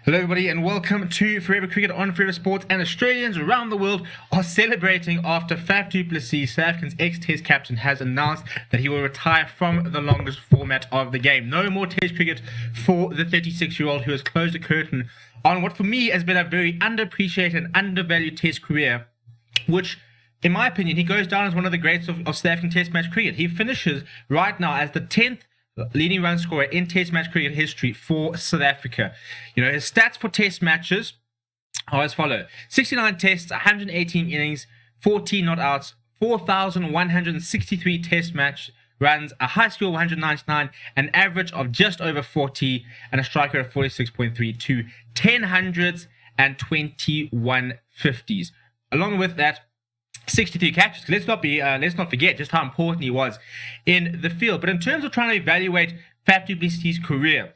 Hello everybody and welcome to Forever Cricket on Forever Sports, and Australians around the world are celebrating after Faf du Plessis, South Africa's ex-Test captain, has announced that he will retire from the longest format of the game. No more Test cricket for the 36-year-old who has closed the curtain on what for me has been a very underappreciated and undervalued Test career, which in my opinion he goes down as one of the greats of South African Test match cricket. He finishes right now as the 10th leading run scorer in Test match cricket history for South Africa. You know, his stats for Test matches are as follow: 69 tests, 118 innings, 14 not outs, 4,163 Test match runs, a high score of 199, an average of just over 40, and a strike rate of 46.32, 10 hundreds and 21 50s. Along with that, 63 catches. Let's not forget just how important he was in the field. But in terms of trying to evaluate Faf du Plessis' career,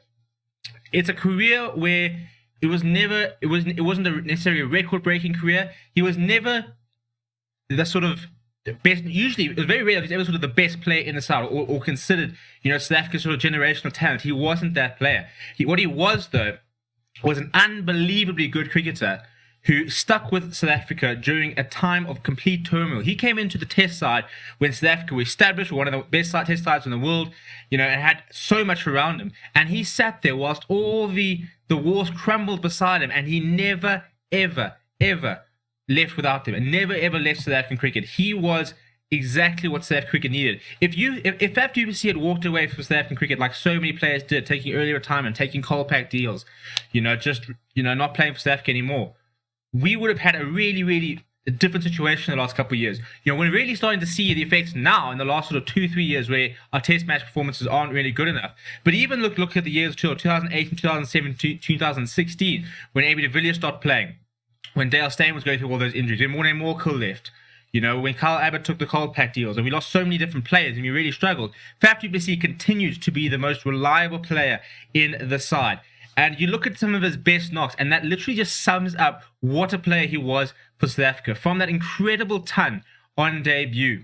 it's a career where it wasn't necessarily a record-breaking career. He was never the sort of best. Usually, it was very rare that he was ever sort of the best player in the side, or considered, South Africa's sort of generational talent. He wasn't that player. What he was, though, was an unbelievably good cricketer who stuck with South Africa during a time of complete turmoil. He came into the Test side when South Africa was established, one of the best Test sides in the world, and had so much around him. And he sat there whilst all the walls crumbled beside him, and he never, ever, ever left without them, and never, ever left South African cricket. He was exactly what South African cricket needed. If Faf du Plessis had walked away from South African cricket like so many players did, taking early retirement, taking coal-pack deals, not playing for South Africa anymore, we would have had a really, really different situation in the last couple of years. We're really starting to see the effects now in the last sort of 2-3 years where our Test match performances aren't really good enough. But even look at the years 2008 and 2007, 2016, when A.B. de Villiers stopped playing, when Dale Steyn was going through all those injuries, when Morne Morkel left, when Kyle Abbott took the cold-pack deals, and we lost so many different players and we really struggled. Faf du Plessis continued to be the most reliable player in the side. And you look at some of his best knocks, and that literally just sums up what a player he was for South Africa. From that incredible ton on debut,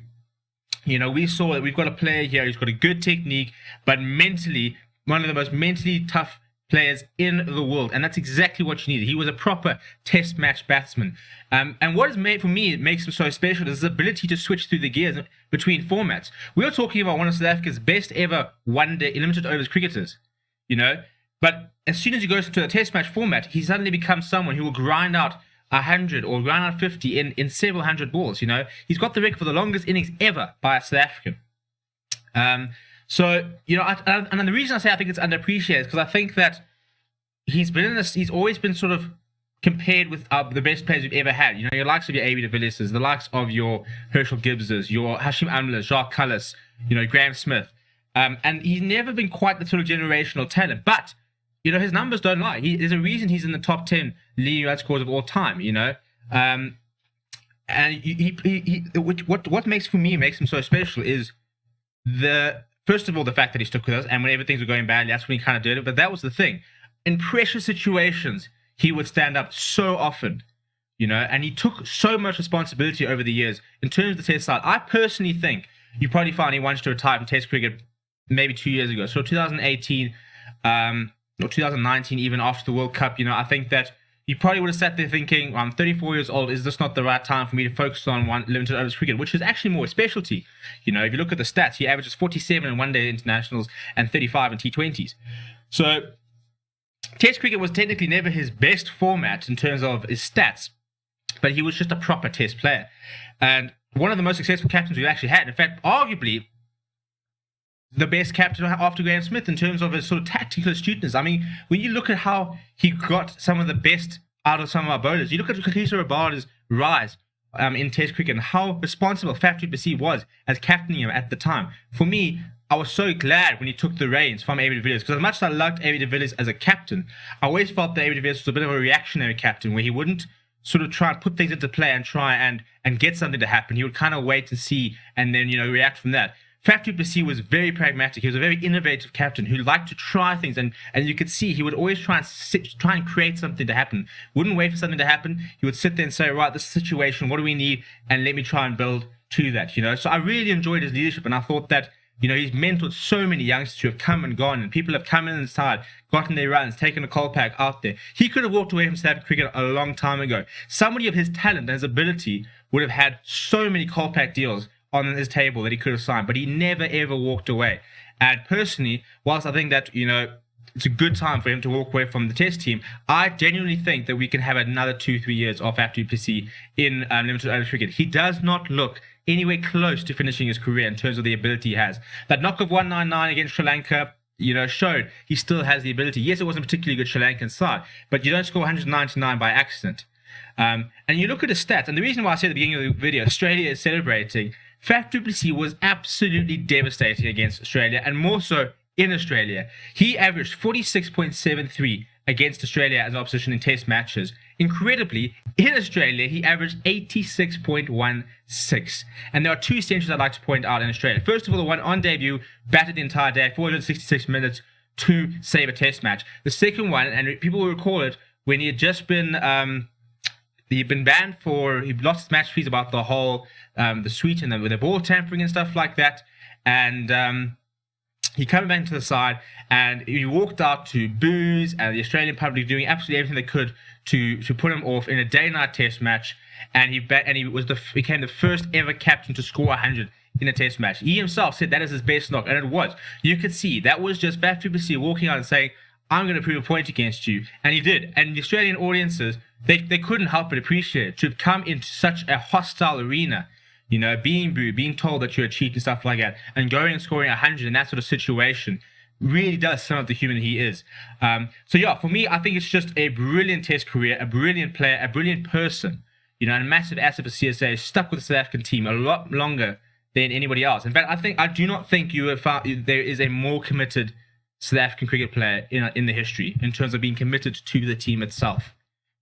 we saw that we've got a player here who's got a good technique, but mentally, one of the most mentally tough players in the world. And that's exactly what you needed. He was a proper Test match batsman. And what has made, for me, it makes him so special is his ability to switch through the gears between formats. We are talking about one of South Africa's best ever one-day limited overs cricketers, But as soon as he goes into a Test match format, he suddenly becomes someone who will grind out 100 or grind out 50 in several hundred balls. He's got the record for the longest innings ever by a South African. And the reason I say I think it's underappreciated is because I think that he's always been sort of compared with the best players we've ever had. Your likes of your A.B. de Villiers, the likes of your Herschel Gibbses, your Hashim Amla, Jacques Cullis, Graham Smith. And he's never been quite the sort of generational talent, but his numbers don't lie. There's a reason he's in the top 10 leading run scorers of all time. And what makes him so special is first of all the fact that he stuck with us, and when everything was going badly, that's when he kind of did it. But that was the thing. In pressure situations, he would stand up so often, and he took so much responsibility over the years in terms of the Test side. I personally think you probably found he wanted to retire from Test cricket maybe 2 years ago. So 2018. Or 2019, even after the World Cup, I think that he probably would have sat there thinking, I'm 34 years old, is this not the right time for me to focus on one limited overs cricket, which is actually more a specialty. If you look at the stats, he averages 47 in one-day internationals and 35 in T20s. So Test cricket was technically never his best format in terms of his stats, but he was just a proper Test player. And one of the most successful captains we've actually had, in fact, arguably the best captain after Graham Smith in terms of his sort of tactical astuteness. I mean, when you look at how he got some of the best out of some of our bowlers, you look at Kagiso Rabada's rise in Test cricket and how responsible Faf du Plessis was as captaining him at the time. For me, I was so glad when he took the reins from A.B. de Villiers, because as much as I loved A.B. de Villiers as a captain, I always felt that A.B. de Villiers was a bit of a reactionary captain where he wouldn't sort of try and put things into play and try and get something to happen. He would kind of wait to see and then, react from that. Faf du Plessis was very pragmatic. He was a very innovative captain who liked to try things, and you could see he would always try and create something to happen. Wouldn't wait for something to happen. He would sit there and say, right, this situation, what do we need? And let me try and build to that, So I really enjoyed his leadership, and I thought that You know, he's mentored so many youngsters who have come and gone, and people have come in inside, gotten their runs, taken a cold pack out there. He could have walked away from South African cricket a long time ago. Somebody of his talent and his ability would have had so many cold pack deals on his table that he could have signed, but he never ever walked away. And personally, whilst I think that, you know, it's a good time for him to walk away from the Test team, I genuinely think that we can have another 2-3 years of Faf du Plessis in limited over cricket. He does not look anywhere close to finishing his career in terms of the ability he has. That knock of 199 against Sri Lanka, you know, showed he still has the ability. Yes, it wasn't a particularly good Sri Lankan side, but you don't score 199 by accident. And you look at the stats, and the reason why I said at the beginning of the video, Australia is celebrating. Faf du Plessis was absolutely devastating against Australia, and more so in Australia. He averaged 46.73 against Australia as opposition in Test matches. Incredibly, in Australia, he averaged 86.16. And there are two centuries I'd like to point out in Australia. First of all, the one on debut, batted the entire day, 466 minutes to save a Test match. The second one, and people will recall it, when he had just been he'd been banned for, he lost his match fees about the whole, the sweet and with the ball tampering and stuff like that. And he came back to the side and he walked out to boos and the Australian public doing absolutely everything they could to put him off in a day-night Test match. And he became the first ever captain to score 100 in a Test match. He himself said that is his best knock, and it was. You could see that was just Faf du Plessis walking out and saying, I'm going to prove a point against you. And he did. And the Australian audiences, they couldn't help but appreciate it. To have come into such a hostile arena, you know, being booed, being told that you're a cheat and stuff like that, and going and scoring 100 in that sort of situation really does sum up the human he is. So yeah, for me, I think it's just a brilliant Test career, a brilliant player, a brilliant person, you know, and a massive asset for CSA. Stuck with the South African team a lot longer than anybody else. In fact, I do not think there is a more committed South African cricket player in the history in terms of being committed to the team itself,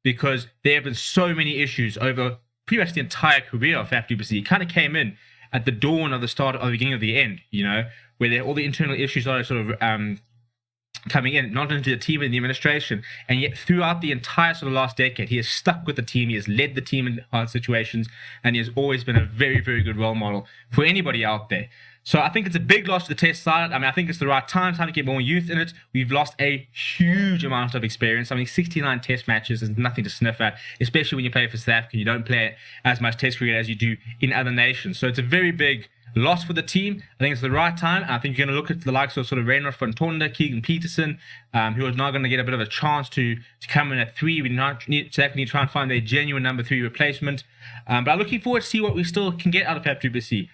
because there have been so many issues over pretty much the entire career of Faf du Plessis. He kind of came in at the dawn of the start of the beginning of the end, you know, where all the internal issues are sort of coming in, not into the team and the administration, and yet throughout the entire sort of last decade, he has stuck with the team, he has led the team in hard situations, and he has always been a very, very good role model for anybody out there. So I think it's a big loss to the Test side. I mean, I think it's the right time to get more youth in it. We've lost a huge amount of experience. I mean, 69 Test matches is nothing to sniff at, especially when you play for South Africa. You don't play as much Test cricket as you do in other nations. So it's a very big loss for the team. I think it's the right time. I think you're going to look at the likes of sort of Reynolds van Tonder, Keegan Peterson, who is now going to get a bit of a chance to come in at 3. We need to try and find their genuine number 3 replacement. But I'm looking forward to see what we still can get out of Faf du Plessis.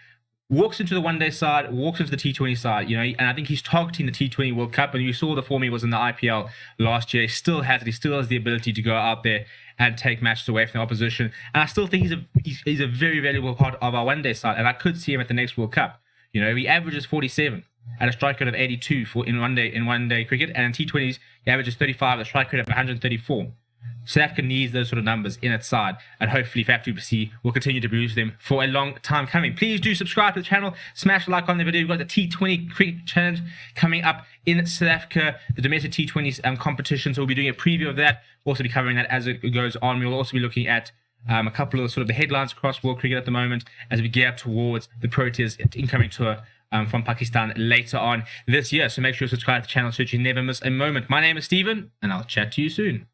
Walks into the one-day side, walks into the T20 side, you know, and I think he's targeting the T20 World Cup. And you saw the form he was in the IPL last year. He still has it. He still has the ability to go out there and take matches away from the opposition. And I still think he's a very valuable part of our one-day side. And I could see him at the next World Cup. You know, he averages 47 at a strike rate of 82 in one-day cricket, and in T20s he averages 35 at a strike rate of 134. South Africa needs those sort of numbers in its side, and hopefully Faf du Plessis will continue to produce them for a long time coming. Please do subscribe to the channel, smash a like on the video. We've got the T20 Cricket Challenge coming up in South Africa, the domestic T20s competition, so we'll be doing a preview of that, also be covering that as it goes on. We'll also be looking at a couple of sort of the headlines across world cricket at the moment as we gear up towards the Proteas incoming tour from Pakistan later on this year. So make sure you subscribe to the channel so that you never miss a moment. My name is Steven, and I'll chat to you soon.